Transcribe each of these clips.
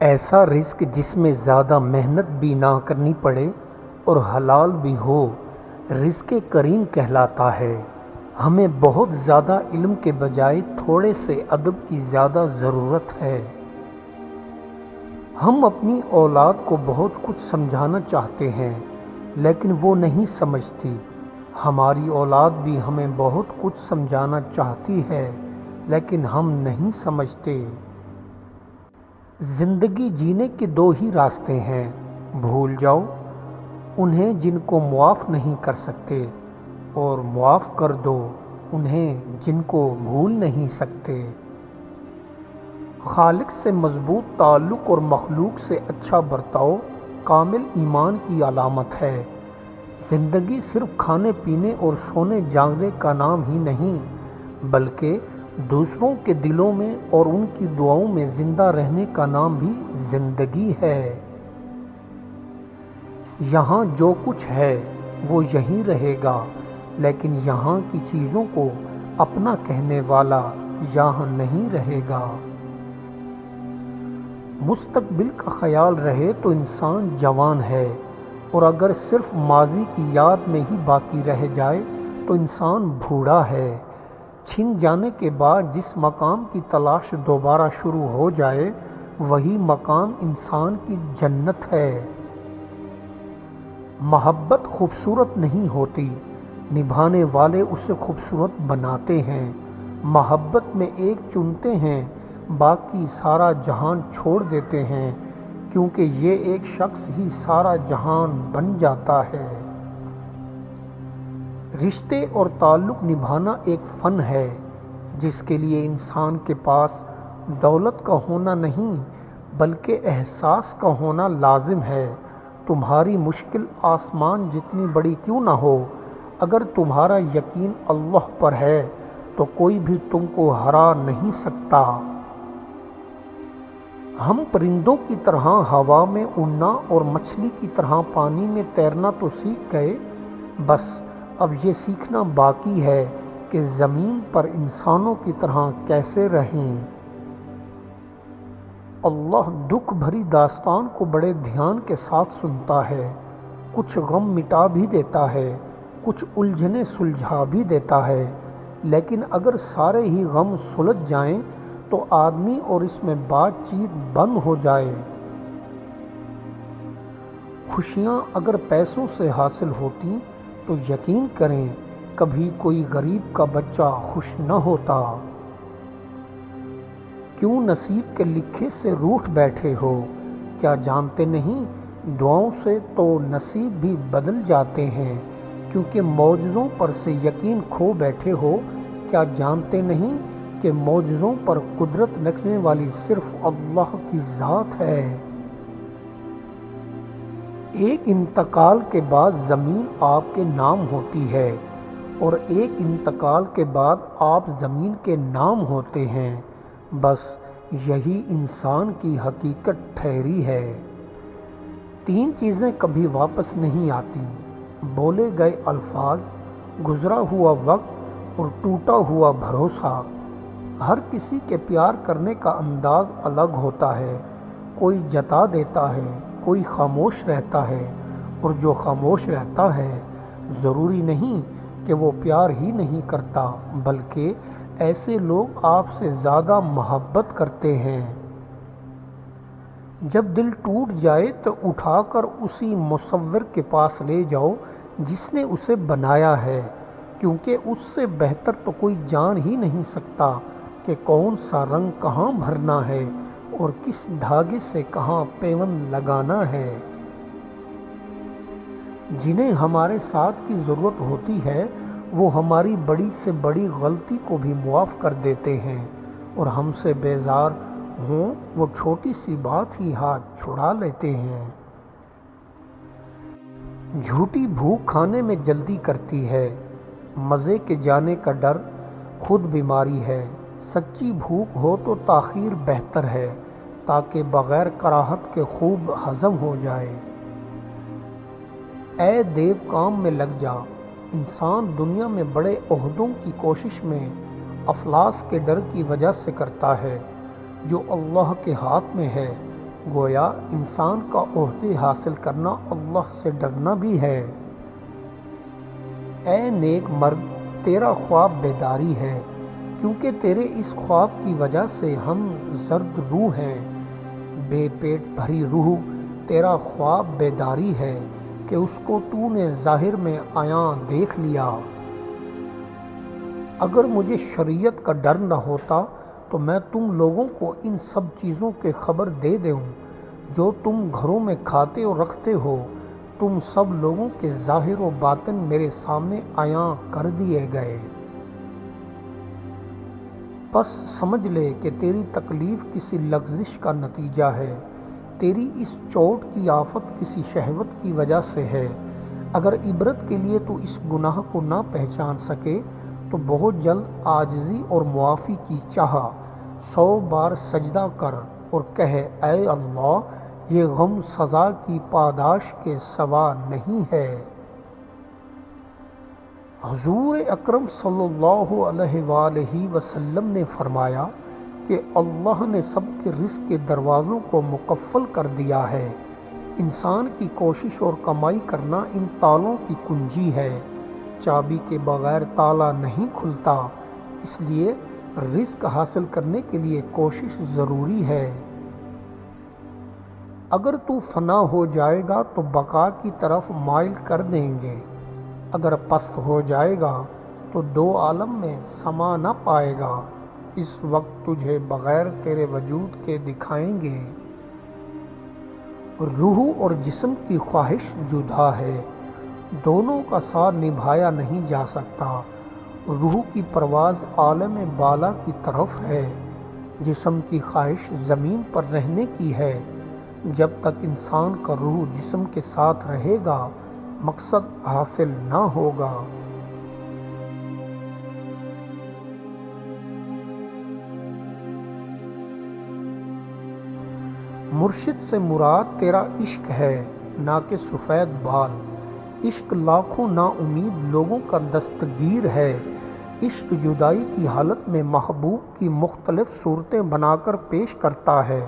ایسا رزق جس میں زیادہ محنت بھی نہ کرنی پڑے اور حلال بھی ہو، رزق کریم کہلاتا ہے۔ ہمیں بہت زیادہ علم کے بجائے تھوڑے سے ادب کی زیادہ ضرورت ہے۔ ہم اپنی اولاد کو بہت کچھ سمجھانا چاہتے ہیں لیکن وہ نہیں سمجھتی۔ ہماری اولاد بھی ہمیں بہت کچھ سمجھانا چاہتی ہے لیکن ہم نہیں سمجھتے۔ زندگی جینے کے دو ہی راستے ہیں، بھول جاؤ انہیں جن کو معاف نہیں کر سکتے، اور معاف کر دو انہیں جن کو بھول نہیں سکتے۔ خالق سے مضبوط تعلق اور مخلوق سے اچھا برتاؤ کامل ایمان کی علامت ہے۔ زندگی صرف کھانے پینے اور سونے جاگنے کا نام ہی نہیں، بلکہ دوسروں کے دلوں میں اور ان کی دعاؤں میں زندہ رہنے کا نام بھی زندگی ہے۔ یہاں جو کچھ ہے وہ یہیں رہے گا، لیکن یہاں کی چیزوں کو اپنا کہنے والا یہاں نہیں رہے گا۔ مستقبل کا خیال رہے تو انسان جوان ہے، اور اگر صرف ماضی کی یاد میں ہی باقی رہ جائے تو انسان بوڑھا ہے۔ چھن جانے کے بعد جس مقام کی تلاش دوبارہ شروع ہو جائے وہی مقام انسان کی جنت ہے۔ محبت خوبصورت نہیں ہوتی، نبھانے والے اسے خوبصورت بناتے ہیں۔ محبت میں ایک چنتے ہیں، باقی سارا جہان چھوڑ دیتے ہیں، کیونکہ یہ ایک شخص ہی سارا جہان بن جاتا ہے۔ رشتے اور تعلق نبھانا ایک فن ہے جس کے لیے انسان کے پاس دولت کا ہونا نہیں بلکہ احساس کا ہونا لازم ہے۔ تمہاری مشکل آسمان جتنی بڑی کیوں نہ ہو، اگر تمہارا یقین اللہ پر ہے تو کوئی بھی تم کو ہرا نہیں سکتا۔ ہم پرندوں کی طرح ہوا میں اڑنا اور مچھلی کی طرح پانی میں تیرنا تو سیکھ گئے، بس اب یہ سیکھنا باقی ہے کہ زمین پر انسانوں کی طرح کیسے رہیں۔ اللہ دکھ بھری داستان کو بڑے دھیان کے ساتھ سنتا ہے، کچھ غم مٹا بھی دیتا ہے، کچھ الجھنیں سلجھا بھی دیتا ہے، لیکن اگر سارے ہی غم سلجھ جائیں تو آدمی اور اس میں بات چیت بند ہو جائے۔ خوشیاں اگر پیسوں سے حاصل ہوتی تو یقین کریں کبھی کوئی غریب کا بچہ خوش نہ ہوتا۔ کیوں نصیب کے لکھے سے روٹھ بیٹھے ہو، کیا جانتے نہیں دعاؤں سے تو نصیب بھی بدل جاتے ہیں۔ کیونکہ معجزوں پر سے یقین کھو بیٹھے ہو، کیا جانتے نہیں کہ معجزوں پر قدرت رکھنے والی صرف اللہ کی ذات ہے۔ ایک انتقال کے بعد زمین آپ کے نام ہوتی ہے اور ایک انتقال کے بعد آپ زمین کے نام ہوتے ہیں، بس یہی انسان کی حقیقت ٹھہری ہے۔ تین چیزیں کبھی واپس نہیں آتی، بولے گئے الفاظ، گزرا ہوا وقت اور ٹوٹا ہوا بھروسہ۔ ہر کسی کے پیار کرنے کا انداز الگ ہوتا ہے، کوئی جتا دیتا ہے، کوئی خاموش رہتا ہے، اور جو خاموش رہتا ہے ضروری نہیں کہ وہ پیار ہی نہیں کرتا، بلکہ ایسے لوگ آپ سے زیادہ محبت کرتے ہیں۔ جب دل ٹوٹ جائے تو اٹھا کر اسی مصور کے پاس لے جاؤ جس نے اسے بنایا ہے، کیونکہ اس سے بہتر تو کوئی جان ہی نہیں سکتا کہ کون سا رنگ کہاں بھرنا ہے اور کس دھاگے سے کہاں پیوند لگانا ہے۔ جنہیں ہمارے ساتھ کی ضرورت ہوتی ہے وہ ہماری بڑی سے بڑی غلطی کو بھی معاف کر دیتے ہیں، اور ہم سے بیزار ہوں وہ چھوٹی سی بات ہی ہاتھ چھڑا لیتے ہیں۔ جھوٹی بھوک کھانے میں جلدی کرتی ہے، مزے کے جانے کا ڈر خود بیماری ہے۔ سچی بھوک ہو تو تاخیر بہتر ہے تاکہ بغیر کراہت کے خوب ہضم ہو جائے۔ اے دیو کام میں لگ جا، انسان دنیا میں بڑے عہدوں کی کوشش میں افلاس کے ڈر کی وجہ سے کرتا ہے، جو اللہ کے ہاتھ میں ہے گویا انسان کا عہدے حاصل کرنا اللہ سے ڈرنا بھی ہے۔ اے نیک مرد، تیرا خواب بیداری ہے، کیونکہ تیرے اس خواب کی وجہ سے ہم زرد روح ہیں۔ بے پیٹ بھری روح، تیرا خواب بیداری ہے کہ اس کو تو نے ظاہر میں عیاں دیکھ لیا۔ اگر مجھے شریعت کا ڈر نہ ہوتا تو میں تم لوگوں کو ان سب چیزوں کے خبر دے دوں جو تم گھروں میں کھاتے اور رکھتے ہو۔ تم سب لوگوں کے ظاہر و باطن میرے سامنے عیاں کر دیے گئے۔ بس سمجھ لے کہ تیری تکلیف کسی لغزش کا نتیجہ ہے، تیری اس چوٹ کی آفت کسی شہوت کی وجہ سے ہے۔ اگر عبرت کے لیے تو اس گناہ کو نہ پہچان سکے تو بہت جلد عاجزی اور معافی کی چاہ، 100 بار سجدہ کر اور کہے اے اللہ، یہ غم سزا کی پاداش کے سوا نہیں ہے۔ حضور اکرم صلی اللہ علیہ وآلہ وسلم نے فرمایا کہ اللہ نے سب کے رزق کے دروازوں کو مقفل کر دیا ہے۔ انسان کی کوشش اور کمائی کرنا ان تالوں کی کنجی ہے۔ چابی کے بغیر تالا نہیں کھلتا، اس لیے رزق حاصل کرنے کے لیے کوشش ضروری ہے۔ اگر تو فنا ہو جائے گا تو بقا کی طرف مائل کر دیں گے، اگر پست ہو جائے گا تو دو عالم میں سما نہ پائے گا۔ اس وقت تجھے بغیر تیرے وجود کے دکھائیں گے۔ روح اور جسم کی خواہش جدا ہے، دونوں کا ساتھ نبھایا نہیں جا سکتا۔ روح کی پرواز عالم بالا کی طرف ہے، جسم کی خواہش زمین پر رہنے کی ہے۔ جب تک انسان کا روح جسم کے ساتھ رہے گا مقصد حاصل نہ ہوگا۔ مرشد سے مراد تیرا عشق ہے، نہ کہ سفید بال۔ عشق لاکھوں نا امید لوگوں کا دستگیر ہے۔ عشق جدائی کی حالت میں محبوب کی مختلف صورتیں بنا کر پیش کرتا ہے،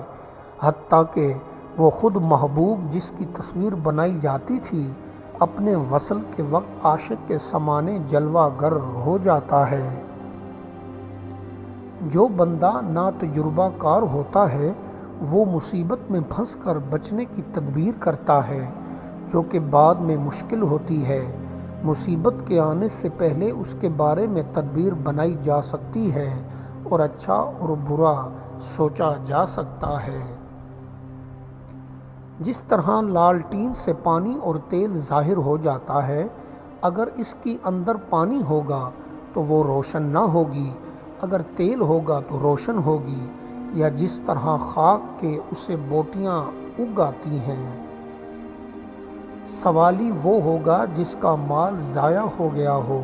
حتیٰ کہ وہ خود محبوب جس کی تصویر بنائی جاتی تھی اپنے وصل کے وقت عاشق کے سامنے جلوہ گر ہو جاتا ہے۔ جو بندہ نا تجربہ کار ہوتا ہے وہ مصیبت میں پھنس کر بچنے کی تدبیر کرتا ہے، جو کہ بعد میں مشکل ہوتی ہے۔ مصیبت کے آنے سے پہلے اس کے بارے میں تدبیر بنائی جا سکتی ہے اور اچھا اور برا سوچا جا سکتا ہے۔ جس طرح لالٹین سے پانی اور تیل ظاہر ہو جاتا ہے، اگر اس کی اندر پانی ہوگا تو وہ روشن نہ ہوگی، اگر تیل ہوگا تو روشن ہوگی۔ یا جس طرح خاک کے اسے بوٹیاں اگ آتی ہیں۔ سوالی وہ ہوگا جس کا مال ضائع ہو گیا ہو،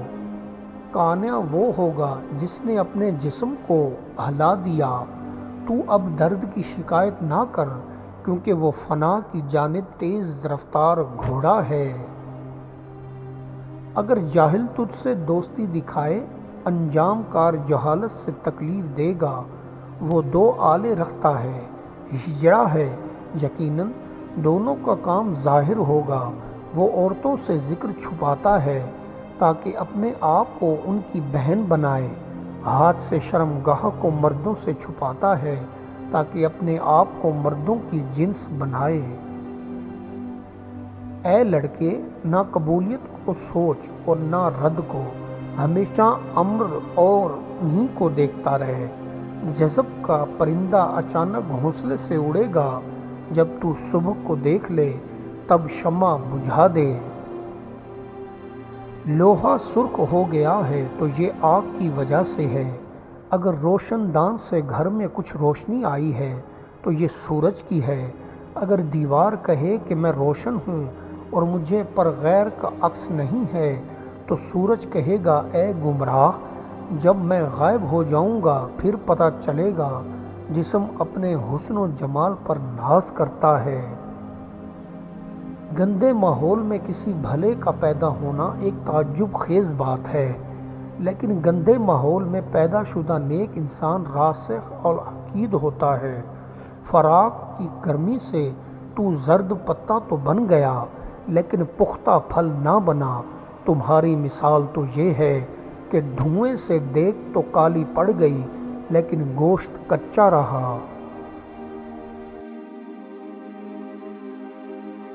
قانع وہ ہوگا جس نے اپنے جسم کو ہلا دیا۔ تو اب درد کی شکایت نہ کر، کیونکہ وہ فنا کی جانب تیز رفتار گھوڑا ہے۔ اگر جاہل تجھ سے دوستی دکھائے، انجام کار جہالت سے تکلیف دے گا۔ وہ دو آلے رکھتا ہے، ہجڑا ہے، یقیناً دونوں کا کام ظاہر ہوگا۔ وہ عورتوں سے ذکر چھپاتا ہے تاکہ اپنے آپ کو ان کی بہن بنائے، ہاتھ سے شرمگاہ کو مردوں سے چھپاتا ہے تاکہ اپنے آپ کو مردوں کی جنس بنائے۔ اے لڑکے، نہ قبولیت کو سوچ اور نہ رد کو، ہمیشہ امر اور انہی کو دیکھتا رہے۔ جذب کا پرندہ اچانک گھونسلے سے اڑے گا، جب تو صبح کو دیکھ لے تب شمع بجھا دے۔ لوہا سرخ ہو گیا ہے تو یہ آگ کی وجہ سے ہے۔ اگر روشن دان سے گھر میں کچھ روشنی آئی ہے تو یہ سورج کی ہے۔ اگر دیوار کہے کہ میں روشن ہوں اور مجھے پر غیر کا عکس نہیں ہے تو سورج کہے گا اے گمراہ، جب میں غائب ہو جاؤں گا پھر پتہ چلے گا۔ جسم اپنے حسن و جمال پر ناز کرتا ہے۔ گندے ماحول میں کسی بھلے کا پیدا ہونا ایک تعجب خیز بات ہے، لیکن گندے ماحول میں پیدا شدہ نیک انسان راسخ اور عقید ہوتا ہے۔ فراق کی گرمی سے تو زرد پتا تو بن گیا لیکن پختہ پھل نہ بنا۔ تمہاری مثال تو یہ ہے کہ دھوئیں سے دیگ تو کالی پڑ گئی لیکن گوشت کچا رہا۔